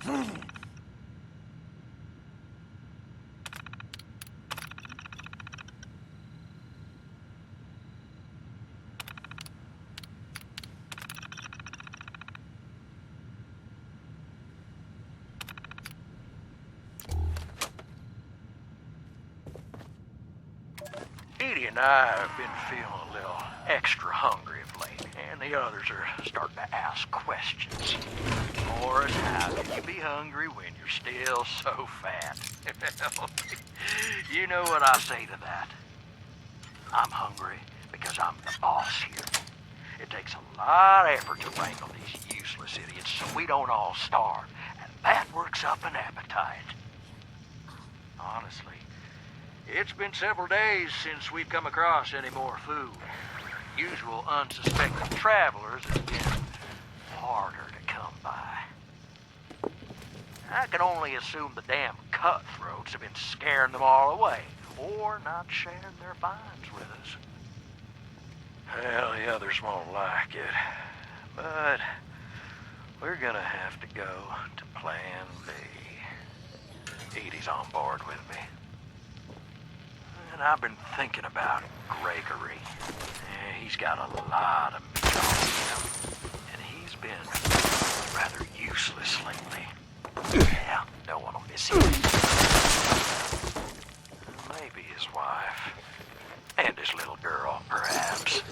Edie and I have been feeling a little extra hungry of late, and the others are starting to ask questions. Morris, how can you be hungry when you're still so fat? You know what I say to that? I'm hungry because I'm the boss here. It takes a lot of effort to wrangle these useless idiots so we don't all starve, and that works up an appetite. Honestly, it's been several days since we've come across any more food. Usual unsuspecting travelers has been harder to come by. I can only assume the damn cutthroats have been scaring them all away, or not sharing their finds with us. Well, the others won't like it, but we're gonna have to go to Plan B. Edie's on board with me. And I've been thinking about Gregory. He's got a lot of meat on him, and he's been rather useless lately. Yeah, no one will miss him. Maybe his wife. And his little girl, perhaps.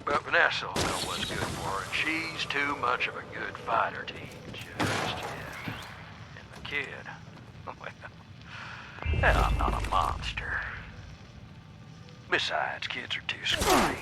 But Vanessa will know what's good for her, and she's too much of a good fighter to eat just yet. And the kid, well, I'm not a monster. Besides, kids are too scrawny.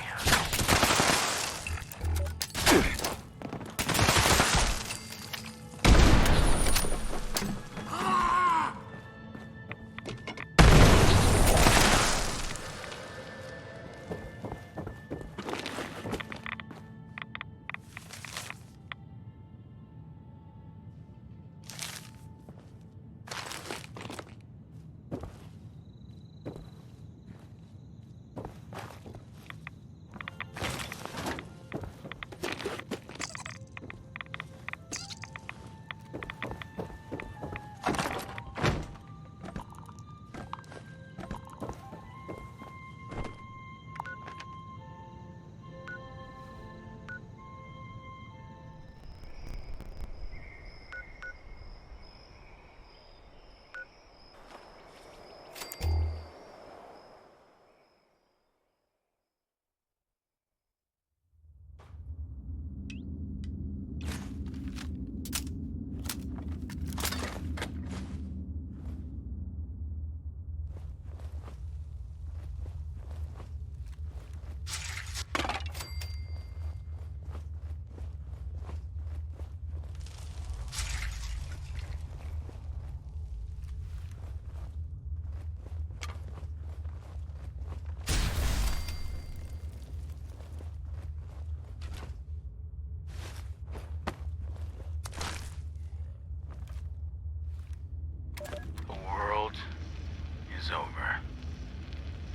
Over.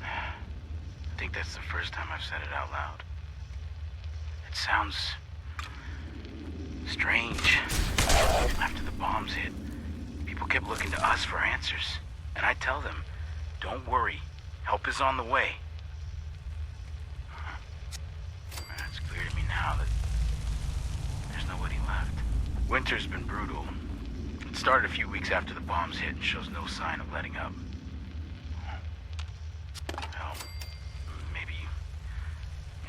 I think that's the first time I've said it out loud. It sounds strange. After the bombs hit, people kept looking to us for answers. And I tell them, don't worry, help is on the way. It's clear to me now that there's nobody left. Winter's been brutal. It started a few weeks after the bombs hit and shows no sign of letting up.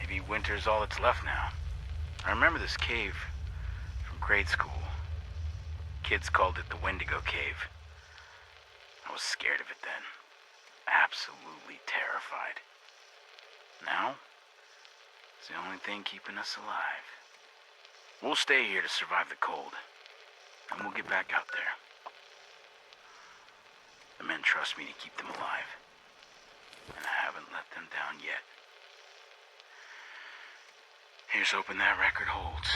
Maybe winter's all that's left now. I remember this cave from grade school. Kids called it the Wendigo Cave. I was scared of it then. Absolutely terrified. Now, it's the only thing keeping us alive. We'll stay here to survive the cold, and we'll get back out there. The men trust me to keep them alive, and I haven't let them down yet. Here's hoping that record holds.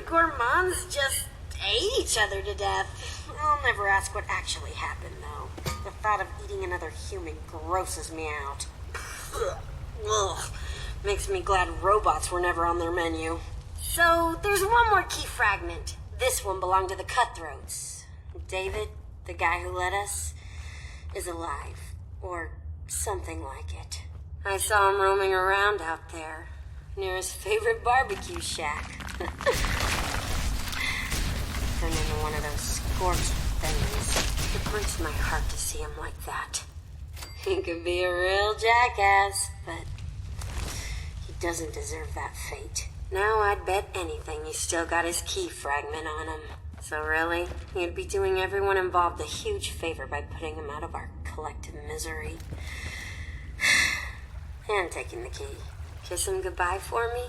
Gourmands just ate each other to death. I'll never ask what actually happened, though. The thought of eating another human grosses me out. Ugh. Makes me glad robots were never on their menu. So, there's one more key fragment. This one belonged to the Cutthroats. David, the guy who led us, is alive. Or something like it. I saw him roaming around out there, near his favorite barbecue shack. Turned into one of those scorched things. It breaks my heart to see him like that. He could be a real jackass, but he doesn't deserve that fate. Now I'd bet anything he's still got his key fragment on him. So really, he'd be doing everyone involved a huge favor by putting him out of our collective misery. And taking the key. Kiss him goodbye for me?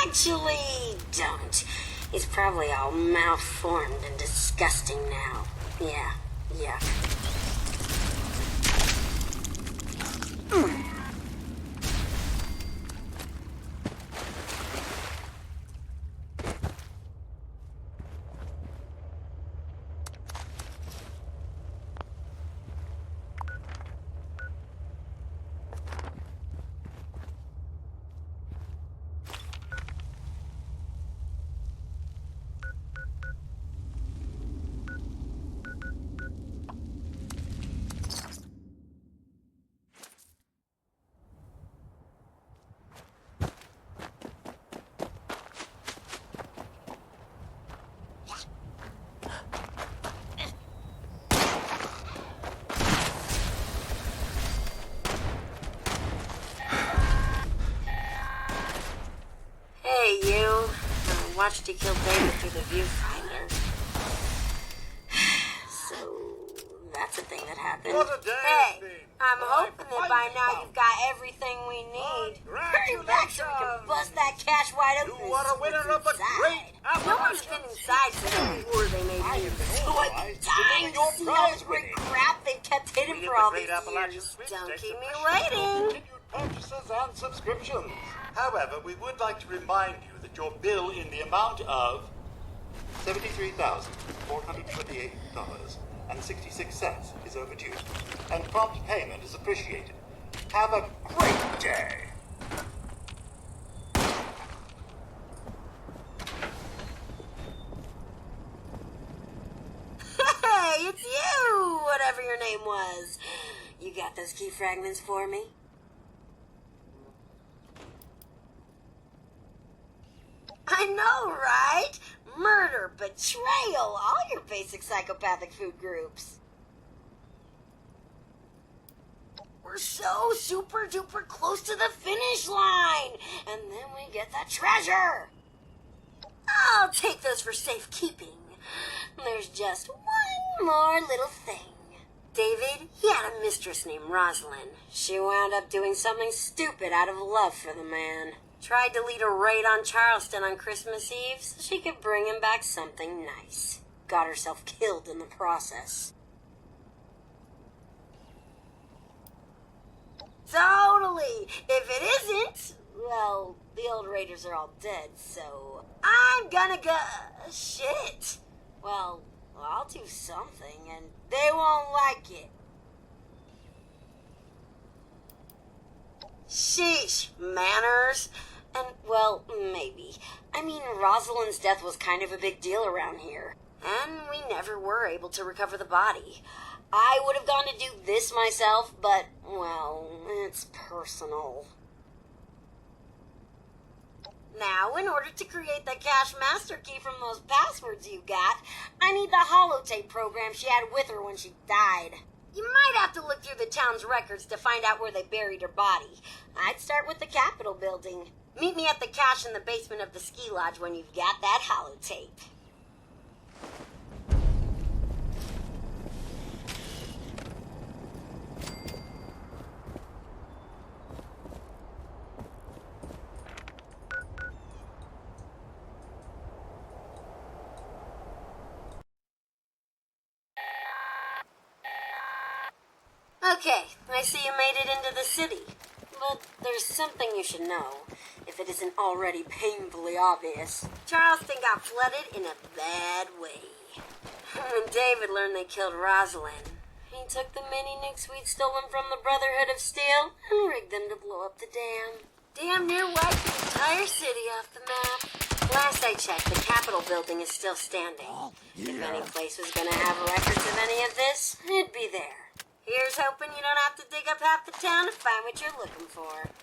Actually, don't. He's probably all malformed and disgusting now. Yeah, yuck. Hey, you. I watched you kill David through the viewfinder. So, that's a thing that happened. What a day Hey, it's been. I'm hoping that by finally now found you've got everything we need. Hurry back so we can bust that cache wide open. You are a winner of a great No one's been inside since the war they made me. So I've been dying to see all this great crap they've kept hidden for all these years. Don't keep me waiting. Continued purchases and subscriptions. However, we would like to remind you that your bill in the amount of $73,428.66 is overdue, and prompt payment is appreciated. Have a great day. Hey, it's you, whatever your name was. You got those key fragments for me? I know, right? Murder, betrayal, all your basic psychopathic food groups. We're so super duper close to the finish line, and then we get the treasure. I'll take those for safekeeping. There's just one more little thing. David, he had a mistress named Rosalynn. She wound up doing something stupid out of love for the man. Tried to lead a raid on Charleston on Christmas Eve so she could bring him back something nice. Got herself killed in the process. Totally! If it isn't, well, the old raiders are all dead, so I'm gonna go... Shit! Well, I'll do something, and they won't like it. Sheesh, manners. And, well, maybe. I mean, Rosalynn's death was kind of a big deal around here. And we never were able to recover the body. I would have gone to do this myself, but, well, it's personal. Now, in order to create the cache master key from those passwords you got, I need the Holotape program she had with her when she died. You might have to look through the town's records to find out where they buried her body. I'd start with the Capitol building. Meet me at the cache in the basement of the ski lodge when you've got that holotape. Okay, I see you made it into the city. But there's something you should know. If if it isn't already painfully obvious. Charleston got flooded in a bad way. When David learned they killed Rosalynn, he took the mini nukes we'd stolen from the Brotherhood of Steel and rigged them to blow up the dam. Damn near wiped the entire city off the map. Last I checked, the Capitol building is still standing. If any place was gonna have records of any of this, it'd be there. Here's hoping you don't have to dig up half the town to find what you're looking for.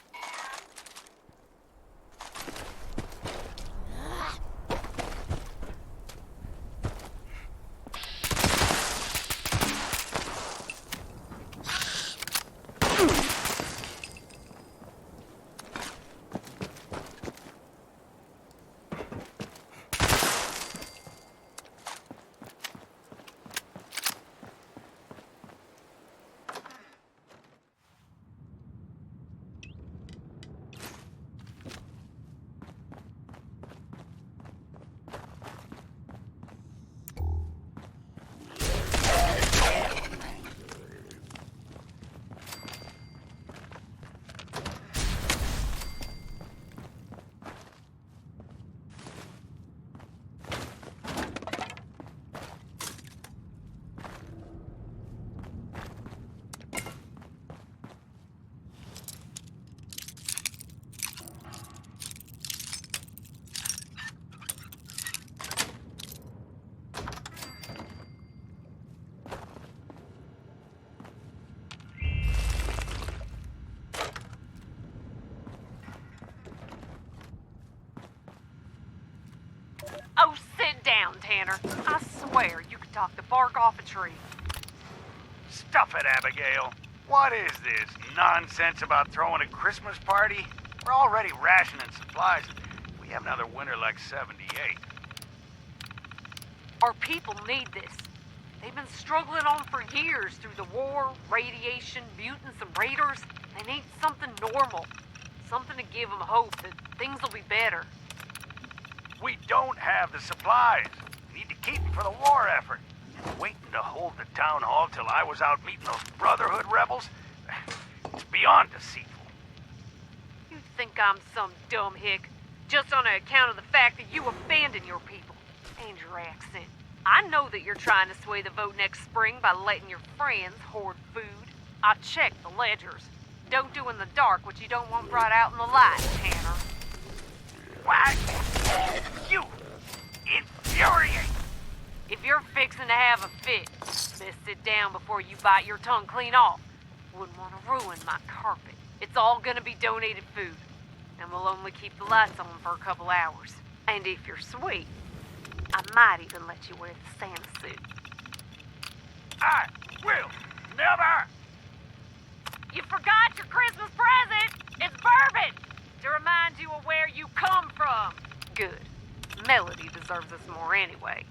Oh, sit down, Tanner. I swear you could talk the bark off a tree. Stuff it, Abigail. What is this nonsense about throwing a Christmas party? We're already rationing supplies. We have another winter like 78. Our people need this. They've been struggling on for years through the war, radiation, mutants, and raiders. They need something normal. Something to give them hope that things will be better. We don't have the supplies. We need to keep them for the war effort. And waiting to hold the town hall till I was out meeting those Brotherhood rebels? It's beyond deceitful. You think I'm some dumb hick, just on account of the fact that you abandoned your people and your accent. I know that you're trying to sway the vote next spring by letting your friends hoard food. I checked the ledgers. Don't do in the dark what you don't want brought out in the light, Tanner. What? You infuriate! If you're fixing to have a fit, best sit down before you bite your tongue clean off. Wouldn't want to ruin my carpet. It's all gonna be donated food, and we'll only keep the lights on for a couple hours. And if you're sweet, I might even let you wear the Santa suit. I will never! You forgot your Christmas present! It's bourbon! To remind you of where you come from. Good. Melody deserves this more anyway.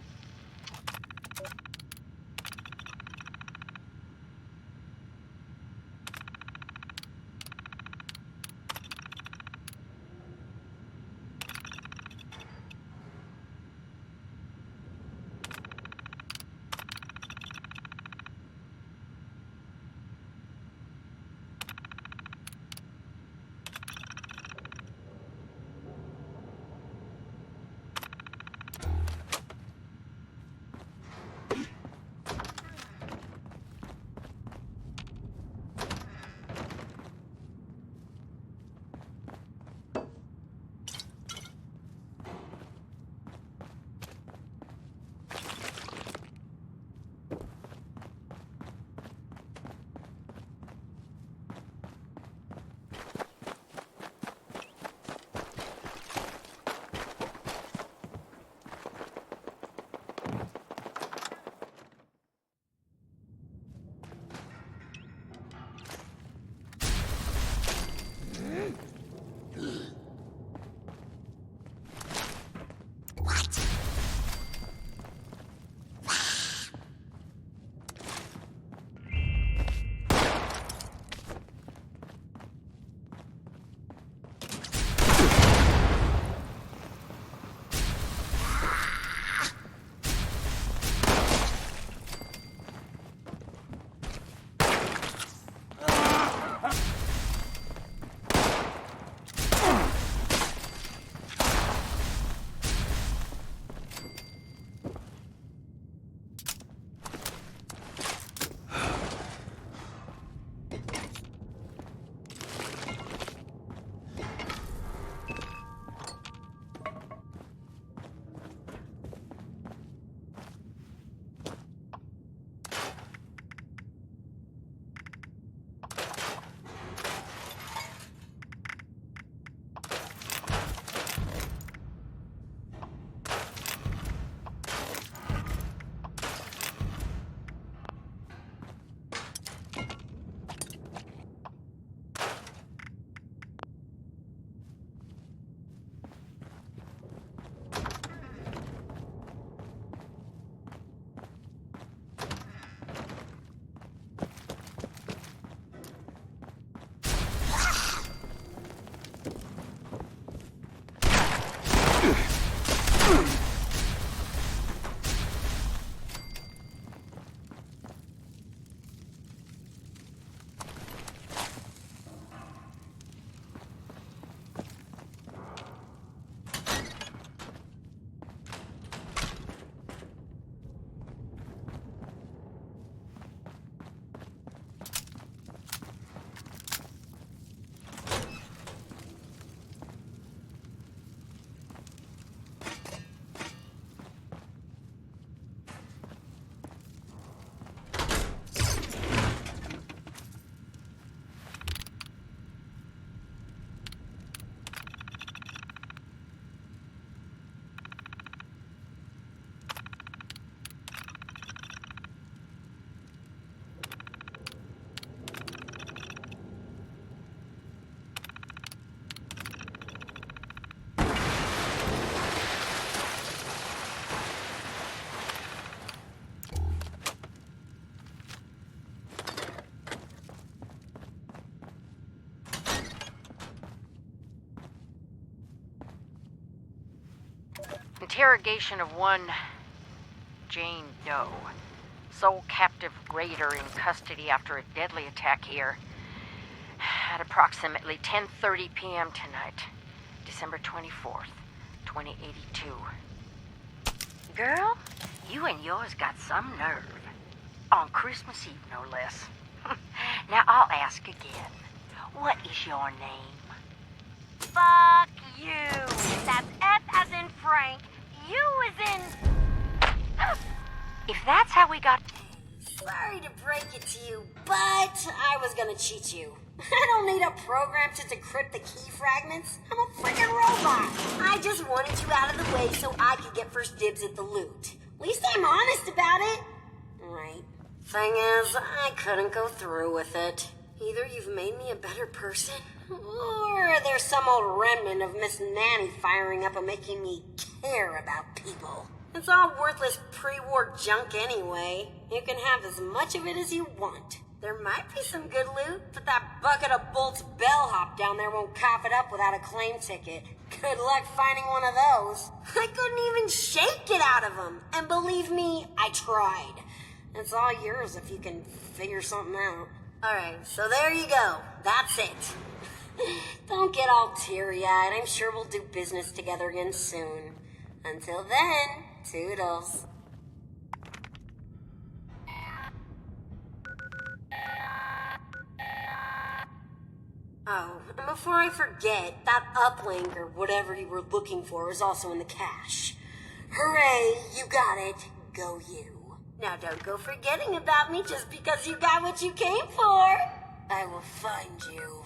Interrogation of one Jane Doe, sole captive raider in custody after a deadly attack here at approximately 10:30 p.m. tonight, December 24th, 2082. Girl, you and yours got some nerve. On Christmas Eve, no less. Now I'll ask again. What is your name? Fuck you. That's F as in Frank. U as in... If that's how we got... Sorry to break it to you, but I was gonna cheat you. I don't need a program to decrypt the key fragments. I'm a freaking robot. I just wanted you out of the way so I could get first dibs at the loot. At least I'm honest about it. Right. Thing is, I couldn't go through with it. Either you've made me a better person, or there's some old remnant of Miss Nanny firing up and making me care about people. It's all worthless pre-war junk anyway. You can have as much of it as you want. There might be some good loot, but that bucket of Bolt's bellhop down there won't cough it up without a claim ticket. Good luck finding one of those. I couldn't even shake it out of him. And believe me, I tried. It's all yours if you can figure something out. Alright, so there you go. That's it. Don't get all teary-eyed. I'm sure we'll do business together again soon. Until then, toodles. Oh, and before I forget, that uplink or whatever you were looking for is also in the cache. Hooray, you got it. Go you. Now don't go forgetting about me just because you got what you came for. I will find you.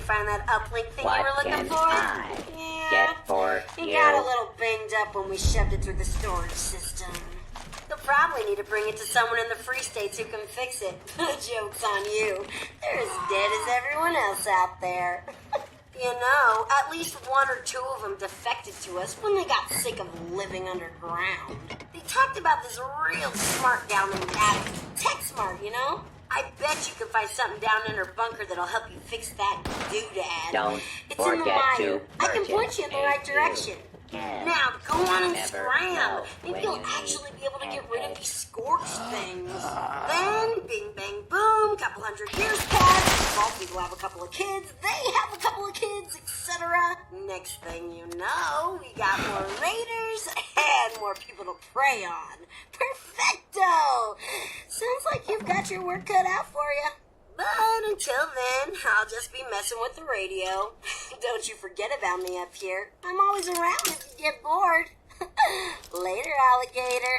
find that uplink thing What you were looking can for? I get for it you? got a little banged up when we shoved it through the storage system. You'll probably need to bring it to someone in the Free States who can fix it. Joke's on you. They're as dead as everyone else out there. You know, at least one or two of them defected to us when they got sick of living underground. They talked about this real smart gal named Abby. Tech smart, you know? I bet you can find something down in her bunker that'll help you fix that doodad. Don't It's in the forget mire. to I can point purchase you in the a right direction. can. Now, go on and Never scram. know Maybe when you'll you actually be able to get rid of need these scorched things. Then, bing, bang, boom, couple hundred years pass. Vault people have a couple of kids. They have a couple of kids, etc. Next thing you know, we got more raiders and more people to prey on. Perfecto! Sounds like you've got your work cut out for you. But until then, I'll just be messing with the radio. Don't you forget about me up here. I'm always around if you get bored. Later, alligator.